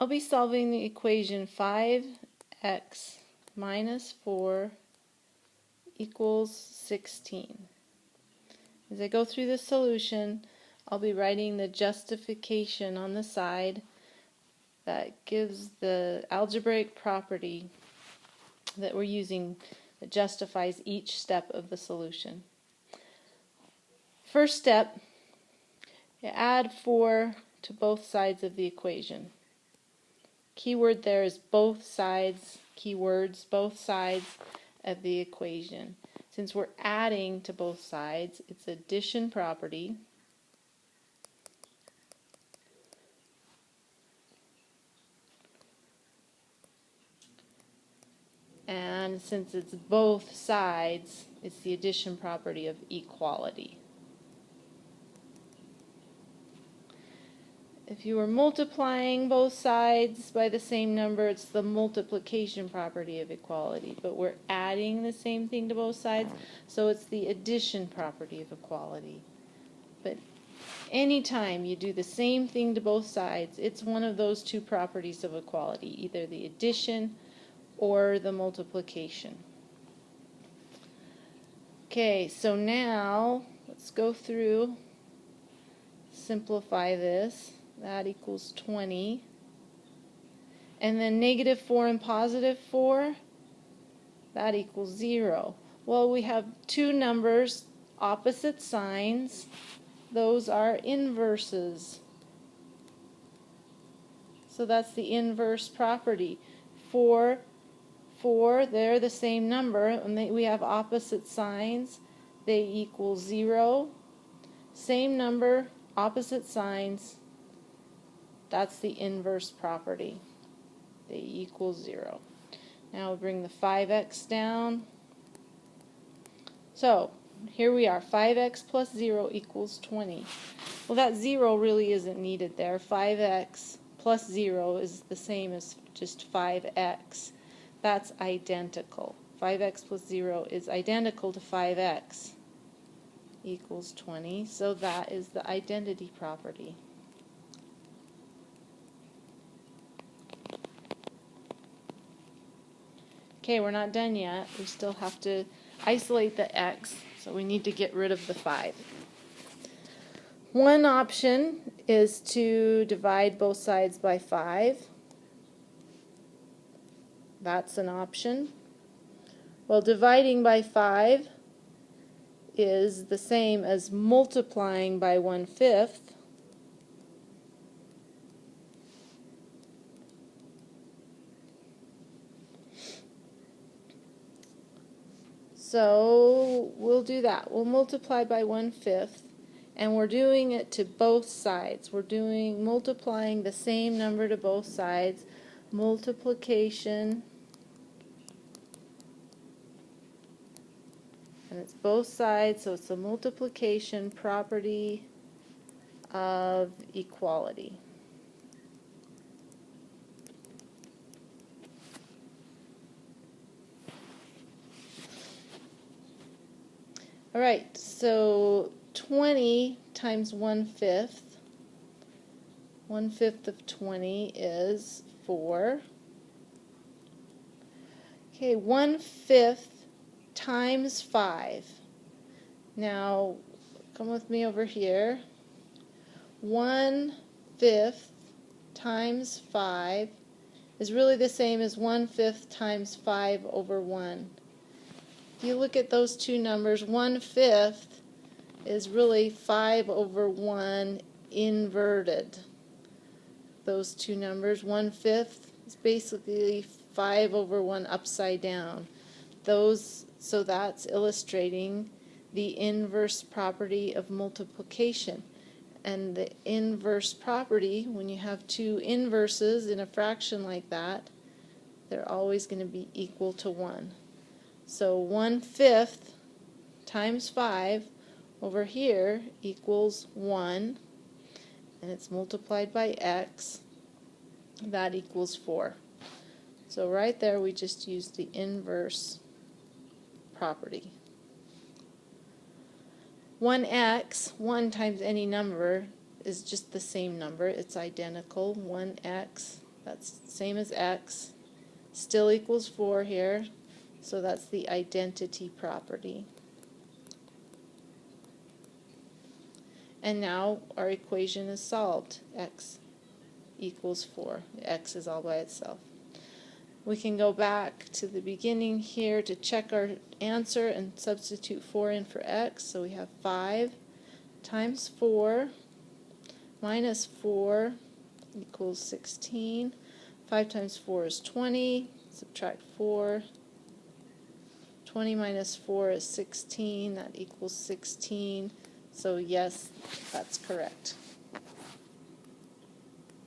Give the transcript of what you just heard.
I'll be solving the equation 5x minus 4 equals 16. As I go through the solution, I'll be writing the justification on the side that gives the algebraic property that we're using that justifies each step of the solution. First step, you add 4 to both sides of the equation. Keyword there is both sides, keywords, both sides of the equation. Since we're adding to both sides, it's addition property. And since it's both sides, it's the addition property of equality. If you were multiplying both sides by the same number, it's the multiplication property of equality. But we're adding the same thing to both sides, so it's the addition property of equality. But anytime you do the same thing to both sides, it's one of those two properties of equality, either the addition or the multiplication. Okay, so now let's go through, simplify this. That equals 20. And then negative 4 and positive 4, that equals 0. Well, we have two numbers, opposite signs. Those are inverses. So that's the inverse property. 4, they're the same number, and we have opposite signs. They equal 0. Same number, opposite signs. That's the inverse property. They equal 0. Now we'll bring the 5x down. So here we are. 5x plus 0 equals 20. Well, that 0 really isn't needed there. 5x plus 0 is the same as just 5x. That's identical. 5x plus 0 is identical to 5x equals 20. So that is the identity property. Okay, we're not done yet. We still have to isolate the x, so we need to get rid of the 5. One option is to divide both sides by 5. That's an option. Well, dividing by 5 is the same as multiplying by 1/5. So we'll do that. We'll multiply by 1/5, and we're doing it to both sides. We're multiplying the same number to both sides. Multiplication, and it's both sides, so it's the multiplication property of equality. Alright, so 20 times 1/5. 1/5 of 20 is 4. Okay, 1/5 times 5. Now, come with me over here. 1/5 times 5 is really the same as 1/5 times 5 over 1. If you look at those two numbers, 1/5 is really 5 over 1 inverted. Those two numbers, 1/5 is basically 5 over 1 upside down. So that's illustrating the inverse property of multiplication. And the inverse property, when you have two inverses in a fraction like that, they're always going to be equal to 1. So 1/5 times 5 over here equals 1, and it's multiplied by x. That equals 4. So right there we just used the inverse property. 1x, 1 times any number, is just the same number. It's identical. 1x, That's same as x. Still equals 4 here, so that's the identity property. And now our equation is solved. X equals 4. X is all by itself. We can go back to the beginning here to check our answer and substitute 4 in for x. So we have 5 times 4 minus 4 equals 16. 5 times 4 is 20. Subtract 4. 20 minus 4 is 16. That equals 16. So yes, that's correct.